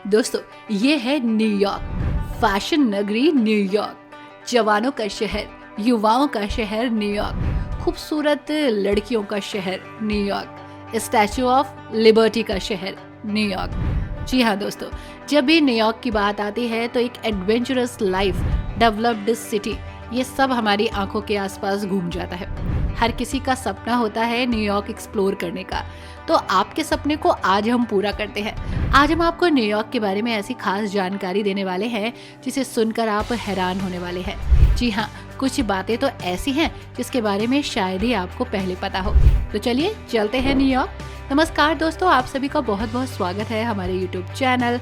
दोस्तों, ये है न्यूयॉर्क, फैशन नगरी न्यूयॉर्क, जवानों का शहर, युवाओं का शहर न्यूयॉर्क, खूबसूरत लड़कियों का शहर न्यूयॉर्क, स्टैचू ऑफ लिबर्टी का शहर न्यूयॉर्क। जी हाँ दोस्तों, जब भी न्यूयॉर्क की बात आती है तो एक एडवेंचरस लाइफ, डेवलप्ड सिटी, ये सब हमारी आंखों के आसपास घूम जाता है। हर किसी का सपना होता है न्यूयॉर्क एक्सप्लोर करने का, तो आपके सपने को आज हम पूरा करते हैं। आज हम आपको न्यूयॉर्क के बारे में ऐसी खास जानकारी देने वाले हैं जिसे सुनकर आप हैरान होने वाले हैं। जी हाँ, कुछ बातें तो ऐसी हैं जिसके बारे में शायद ही आपको पहले पता हो। तो चलिए चलते हैं न्यूयॉर्क। नमस्कार दोस्तों, आप सभी का बहुत बहुत स्वागत है हमारे यूट्यूब चैनल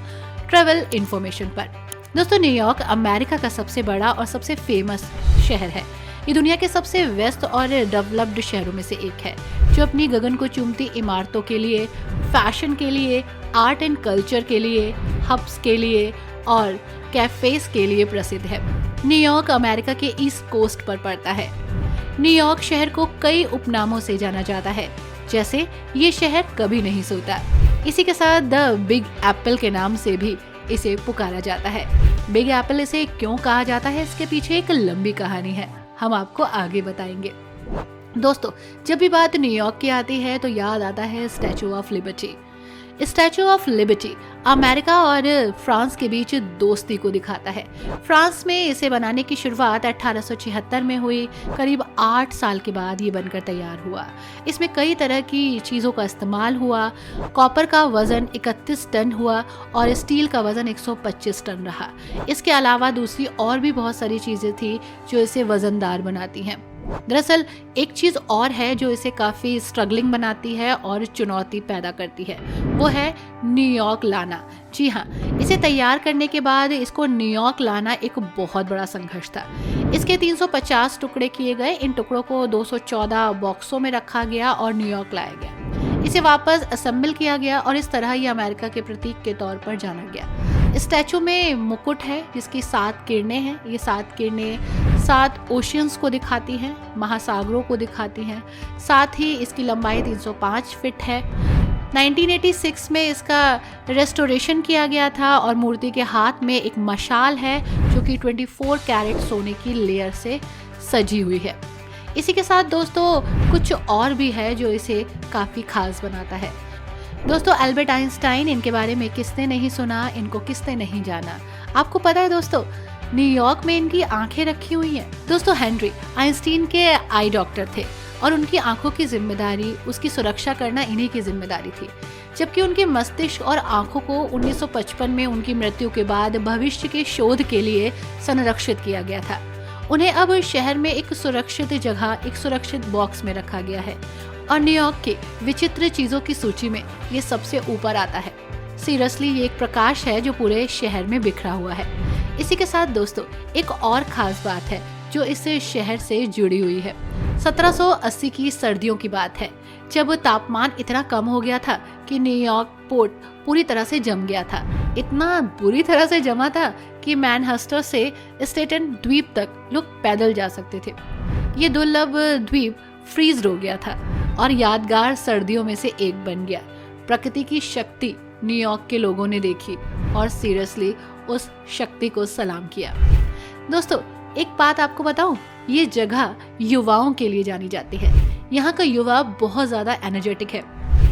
ट्रेवल इन्फॉर्मेशन पर। दोस्तों, न्यूयॉर्क अमेरिका का सबसे बड़ा और सबसे फेमस शहर है। ये दुनिया के सबसे व्यस्त और डेवलप्ड शहरों में से एक है, जो अपनी गगन को चूमती इमारतों के लिए, फैशन के लिए, आर्ट एंड कल्चर के लिए, हब्स के लिए और कैफेज के लिए प्रसिद्ध है। न्यूयॉर्क अमेरिका के ईस्ट कोस्ट पर पड़ता है। न्यूयॉर्क शहर को कई उपनामों से जाना जाता है, जैसे ये शहर कभी नहीं सोता। इसी के साथ द बिग एप्पल के नाम से भी इसे पुकारा जाता है। बिग एप्पल इसे क्यों कहा जाता है, इसके पीछे एक लंबी कहानी है, हम आपको आगे बताएंगे। दोस्तों, जब भी बात न्यूयॉर्क की आती है तो याद आता है statue of liberty. Statue of liberty America और फ्रांस के बीच दोस्ती को दिखाता है। फ्रांस में इसे बनाने की शुरुआत 1876 में हुई। करीब 8 साल के बाद ये बनकर तैयार हुआ। इसमें कई तरह की चीज़ों का इस्तेमाल हुआ। कॉपर का वजन 31 टन हुआ और स्टील का वजन 125 टन रहा। इसके अलावा दूसरी और भी बहुत सारी चीज़ें थी जो इसे वजनदार बनाती हैं। दरअसल एक चीज और है जो इसे काफी स्ट्रगलिंग बनाती है और चुनौती पैदा करती है, वो है न्यूयॉर्क लाना। जी हाँ, इसे तैयार करने के बाद इसको न्यूयॉर्क लाना एक बहुत बड़ा संघर्ष था। इसके 350 टुकड़े किए गए। इन टुकड़ों को 214 बॉक्सों में रखा गया और न्यूयॉर्क लाया गया। इसे वापस असेंबल किया गया और इस तरह ये अमेरिका के प्रतीक के तौर पर जाना गया। स्टैचू में मुकुट है जिसकी 7 किरणें हैं। ये 7 किरणें 7 ओशियंस को दिखाती हैं, महासागरों को दिखाती हैं। साथ ही इसकी लंबाई 305 फीट है। 1986 में इसका रेस्टोरेशन किया गया था और मूर्ति के हाथ में एक मशाल है जो कि 24 कैरेट सोने की लेयर से सजी हुई है। इसी के साथ दोस्तों कुछ और भी है जो इसे काफ़ी खास बनाता है। दोस्तों, एल्बर्ट आइंस्टाइन, इनके बारे में किसने नहीं सुना, इनको किसने नहीं जाना। आपको पता है दोस्तों, न्यूयॉर्क में इनकी आंखें रखी हुई हैं। दोस्तों, हेनरी आइंस्टीन के आई डॉक्टर थे और उनकी आंखों की जिम्मेदारी, उसकी सुरक्षा करना इन्हीं की जिम्मेदारी थी। जबकि उनके मस्तिष्क और आंखों को 1955 में उनकी मृत्यु के बाद भविष्य के शोध के लिए संरक्षित किया गया था। उन्हें अब शहर में एक सुरक्षित जगह, एक सुरक्षित बॉक्स में रखा गया है और न्यूयॉर्क की विचित्र चीजों की सूची में ये सबसे ऊपर आता है। सीरियसली, ये एक प्रकाश है जो पूरे शहर में बिखरा हुआ है। इसी के साथ दोस्तों एक और खास बात है जो इस शहर से जुड़ी हुई है। 1780 की सर्दियों की बात है, जब तापमान इतना कम हो गया था कि न्यूयॉर्क पोर्ट पूरी तरह से जम गया था। इतना बुरी तरह से जमा था कि मैनहस्टर से स्टेटन द्वीप तक लोग पैदल जा सकते थे। ये दुर्लभ द्वीप फ्रीज हो गया था और यादगार सर्दियों में से एक बन गया। प्रकृति की शक्ति न्यूयॉर्क के लोगों ने देखी और सीरियसली उस शक्ति को सलाम किया। दोस्तों, एक बात आपको बताऊं, ये जगह युवाओं के लिए जानी जाती है। यहाँ का युवा बहुत ज़्यादा एनर्जेटिक है।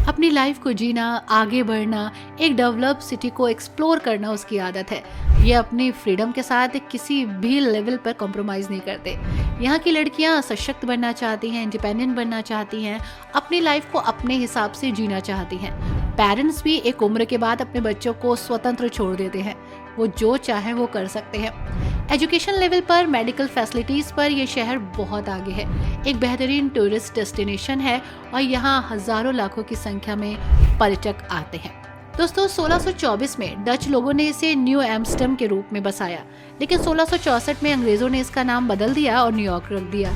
अपनी लाइफ को जीना, आगे बढ़ना, एक डेवलप सिटी को एक्सप्लोर करना उसकी आदत है। ये अपनी फ्रीडम के साथ किसी भी लेवल पर कॉम्प्रोमाइज़ नहीं करते। यहाँ की लड़कियाँ सशक्त बनना चाहती हैं, इंडिपेंडेंट बनना चाहती हैं, अपनी लाइफ को अपने हिसाब से जीना चाहती हैं। पेरेंट्स भी एक उम्र के बाद अपने बच्चों को स्वतंत्र छोड़ देते हैं, वो जो चाहें वो कर सकते हैं। एजुकेशन लेवल पर, मेडिकल फैसिलिटीज़ पर यह शहर बहुत आगे है। एक बेहतरीन टूरिस्ट डेस्टिनेशन है और यहाँ हजारों लाखों की संख्या में पर्यटक आते हैं। दोस्तों, 1624 में डच लोगों ने इसे न्यू एम्स्टर्डम के रूप में बसाया, लेकिन 1664 में अंग्रेजों ने इसका नाम बदल दिया और न्यूयॉर्क रख दिया।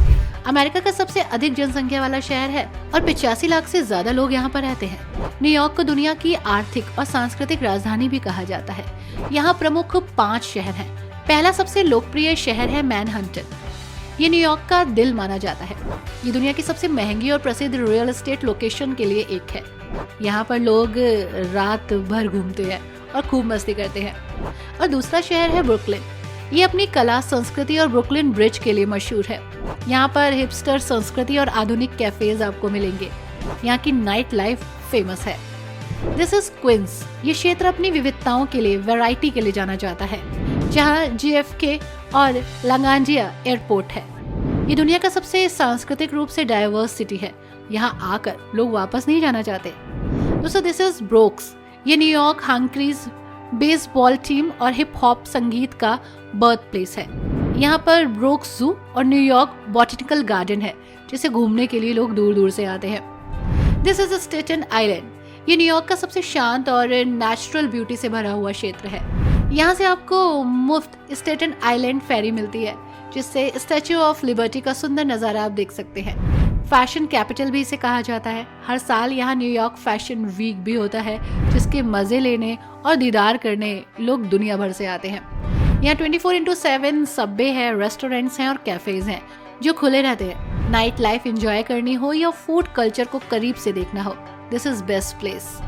अमेरिका का सबसे अधिक जनसंख्या वाला शहर है और 85 लाख से ज्यादा लोग यहाँ पर रहते हैं। न्यूयॉर्क को दुनिया की आर्थिक और सांस्कृतिक राजधानी भी कहा जाता है। यहाँ प्रमुख 5 शहर हैं। पहला सबसे लोकप्रिय शहर है मैनहट्टन। ये न्यूयॉर्क का दिल माना जाता है। ये दुनिया की सबसे महंगी और प्रसिद्ध रियल एस्टेट लोकेशन के लिए एक है। यहाँ पर लोग रात भर घूमते हैं और खूब मस्ती करते हैं। और दूसरा शहर है ब्रुकलिन। ये अपनी कला, संस्कृति और ब्रुकलिन ब्रिज के लिए मशहूर है। यहाँ पर हिपस्टर संस्कृति और आधुनिक कैफेज आपको मिलेंगे। यहाँ की नाइट लाइफ फेमस है। This is Queens. ये क्षेत्र अपनी विविधताओं के लिए, वैरायटी के लिए जाना जाता है, जहाँ JFK और लांगांजिया एयरपोर्ट है। ये दुनिया का सबसे सांस्कृतिक रूप से डाइवर्स सिटी है। यहाँ आकर लोग वापस नहीं जाना चाहते। दोस्तों, दिस इज ब्रोक्स। ये न्यूयॉर्क हंक्रीज बेसबॉल टीम और हिप हॉप संगीत का बर्थ प्लेस है। यहाँ पर ब्रोक्स जू और न्यूयॉर्क बॉटनिकल गार्डन है, जिसे घूमने के लिए लोग दूर दूर से आते हैं। This is Staten island. ये न्यूयॉर्क का सबसे शांत और नेचुरल ब्यूटी से भरा हुआ क्षेत्र है। यहाँ से आपको मुफ्त स्टेटन आइलैंड फेरी मिलती है, जिससे स्टैच्यू ऑफ लिबर्टी का सुंदर नज़ारा आप देख सकते हैं। फैशन कैपिटल भी इसे कहा जाता है। हर साल यहाँ न्यूयॉर्क फैशन वीक भी होता है, जिसके मजे लेने और दीदार करने लोग दुनिया भर से आते हैं। यहाँ 24/7 सबवे है, रेस्टोरेंट्स हैं और कैफेज हैं जो खुले रहते हैं। नाइट लाइफ एंजॉय करनी हो या फूड कल्चर को करीब से देखना हो, दिस इज बेस्ट प्लेस।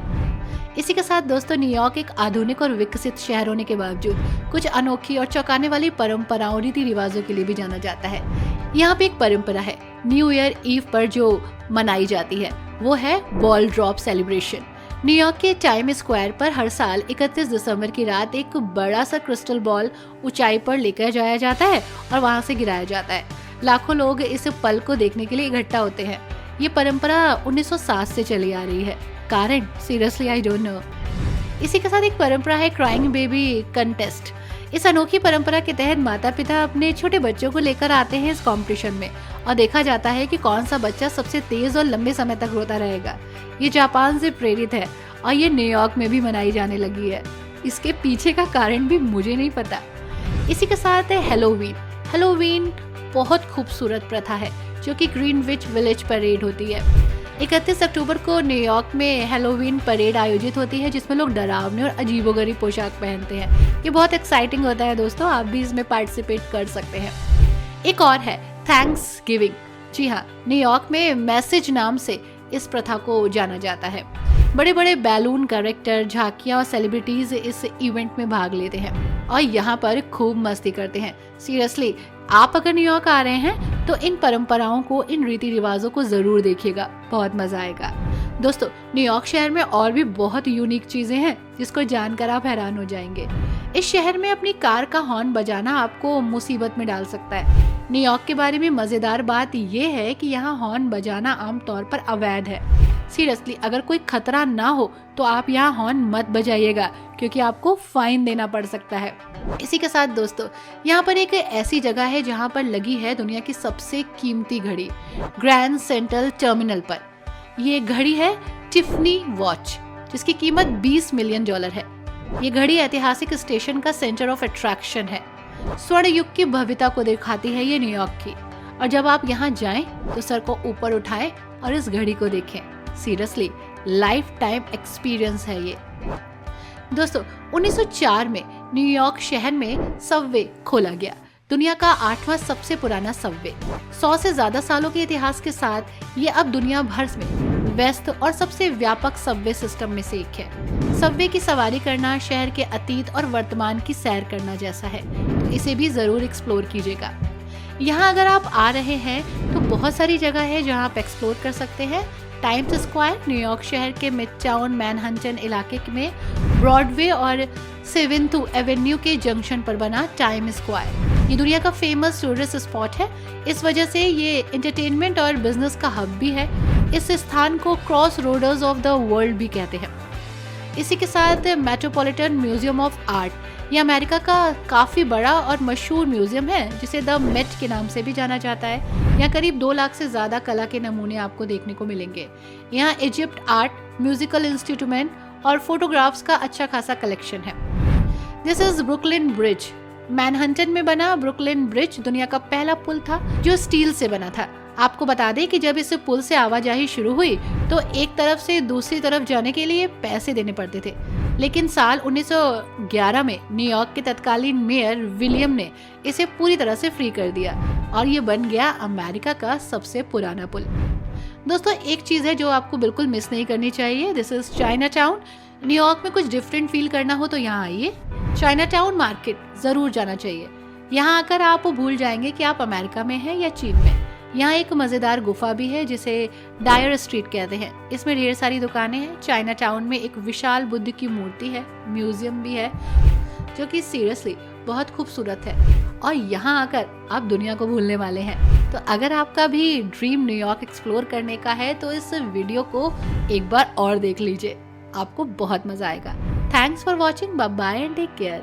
इसी के साथ दोस्तों, न्यूयॉर्क एक आधुनिक और विकसित शहर होने के बावजूद कुछ अनोखी और चौंकाने वाली परंपराओं, रीति रिवाजों के लिए भी जाना जाता है। यहाँ पे एक परंपरा है न्यू ईयर ईव पर जो मनाई जाती है, वो है बॉल ड्रॉप सेलिब्रेशन। न्यूयॉर्क के टाइम स्क्वायर पर हर साल 31 दिसंबर की रात एक बड़ा सा क्रिस्टल बॉल ऊंचाई पर लेकर जाया जाता है और वहां से गिराया जाता है। लाखों लोग इस पल को देखने के लिए इकट्ठा होते हैं। ये परंपरा 1907 से चली आ रही है। कारण सीरियसली आई डोंट नो। इसी के साथ एक परंपरा है क्राइंग बेबी कंटेस्ट। इस अनोखी परंपरा के तहत माता पिता अपने छोटे बच्चों को लेकर आते हैं इस कंपटीशन में और देखा जाता है कि कौन सा बच्चा सबसे तेज और लंबे समय तक रोता रहेगा। ये जापान से प्रेरित है और ये न्यूयॉर्क में भी मनाई जाने लगी है। इसके पीछे का कारण भी मुझे नहीं पता। इसी के साथ है हैलोवीन। हैलोवीन बहुत खूबसूरत प्रथा है जो कि ग्रीनविच विलेज परेड होती है। 31 अक्टूबर को न्यूयॉर्क में हैलोवीन परेड आयोजित होती है, जिसमें लोग डरावने और अजीबोगरीब पोशाक पहनते हैं। ये बहुत एक्साइटिंग होता है दोस्तों, आप भी इसमें पार्टिसिपेट कर सकते हैं। एक और है थैंक्स गिविंग। जी हाँ, न्यूयॉर्क में मैसेज नाम से इस प्रथा को जाना जाता है। बड़े बड़े बैलून कैरेक्टर, झांकियां और सेलिब्रिटीज इस इवेंट में भाग लेते हैं और यहाँ पर खूब मस्ती करते हैं। सीरियसली, आप अगर न्यूयॉर्क आ रहे हैं तो इन परंपराओं को, इन रीति रिवाजों को जरूर देखिएगा, बहुत मजा आएगा। दोस्तों, न्यूयॉर्क शहर में और भी बहुत यूनिक चीजें हैं जिसको जानकर आप हैरान हो जाएंगे। इस शहर में अपनी कार का हॉर्न बजाना आपको मुसीबत में डाल सकता है। न्यूयॉर्क के बारे में मजेदार बात यह है कि यहाँ हॉर्न बजाना आमतौर पर अवैध है। सीरियसली, अगर कोई खतरा ना हो तो आप यहाँ हॉर्न मत बजाइएगा, क्योंकि आपको फाइन देना पड़ सकता है। इसी के साथ दोस्तों, यहाँ पर एक ऐसी जगह है जहाँ पर लगी है दुनिया की सबसे कीमती घड़ी, ग्रैंड सेंट्रल टर्मिनल पर। ये घड़ी है टिफनी वॉच, जिसकी कीमत $20 मिलियन है। ये घड़ी ऐतिहासिक स्टेशन का सेंटर ऑफ अट्रैक्शन है। स्वर्ण युग की भव्यता को दिखाती है ये न्यूयॉर्क की। और जब आप यहाँ जाएं तो सर को ऊपर उठाएं और इस घड़ी को देखें। सीरियसली, लाइफ टाइम एक्सपीरियंस है ये। दोस्तों, 1904 में न्यूयॉर्क शहर में सबवे खोला गया। दुनिया का 8वां सबसे पुराना सबवे। 100 से ज्यादा सालों के इतिहास के साथ ये अब दुनिया भर में व्यस्त और सबसे व्यापक सबवे सिस्टम में से एक है। सबवे की सवारी करना शहर के अतीत और वर्तमान की सैर करना जैसा है, तो इसे भी जरूर एक्सप्लोर कीजिएगा। यहाँ अगर आप आ रहे हैं तो बहुत सारी जगह है जहाँ आप एक्सप्लोर कर सकते हैं। टाइम्स स्क्वायर, न्यूयॉर्क शहर के मिडटाउन मैनहट्टन इलाके में ब्रॉडवे और 7th एवेन्यू के जंक्शन पर बना टाइम स्क्वायर। ये दुनिया का फेमस टूरिस्ट स्पॉट है। इस वजह से ये एंटरटेनमेंट और बिजनेस का हब भी है। इस स्थान को cross roaders of the world भी कहते हैं। इसी के साथ मेट्रोपॉलिटन म्यूजियम ऑफ आर्ट, ये अमेरिका का काफ़ी बड़ा और मशहूर म्यूजियम है, जिसे द मेट के नाम से भी जाना जाता है। यहाँ करीब 2 लाख से ज़्यादा कला के नमूने आपको देखने को मिलेंगे। यहाँ इजिप्ट आर्ट, म्यूजिकल इंस्ट्रूमेंट और फोटोग्राफ्स का अच्छा खासा कलेक्शन है। This is Brooklyn bridge. Manhattan में बना ब्रुकलिन ब्रिज दुनिया का पहला पुल था जो स्टील से बना था। आपको बता दें कि जब इस पुल से आवाजाही शुरू हुई तो एक तरफ से दूसरी तरफ जाने के लिए पैसे देने पड़ते थे, लेकिन साल 1911 में न्यूयॉर्क के तत्कालीन मेयर विलियम ने इसे पूरी तरह से फ्री कर दिया। और ये बन गया अमेरिका का सबसे पुराना पुल। दोस्तों एक चीज़ है जो आपको बिल्कुल मिस नहीं करनी चाहिए, this is China town. New York में कुछ डिफरेंट फील करना हो तो यहाँ आइए, चाइना टाउन मार्केट ज़रूर जाना चाहिए। यहाँ आकर आप भूल जाएंगे कि आप अमेरिका में हैं या चीन में। यहाँ एक मज़ेदार गुफा भी है जिसे डायर स्ट्रीट कहते हैं। इसमें ढेर सारी दुकानें हैं। चाइना टाउन में एक विशाल बुद्ध की मूर्ति है, म्यूजियम भी है जो कि सीरियसली बहुत खूबसूरत है। और यहाँ आकर आप दुनिया को भूलने वाले हैं। तो अगर आपका भी ड्रीम न्यूयॉर्क एक्सप्लोर करने का है तो इस वीडियो को एक बार और देख लीजिए, आपको बहुत मजा आएगा। Thanks for watching, bye bye and take care.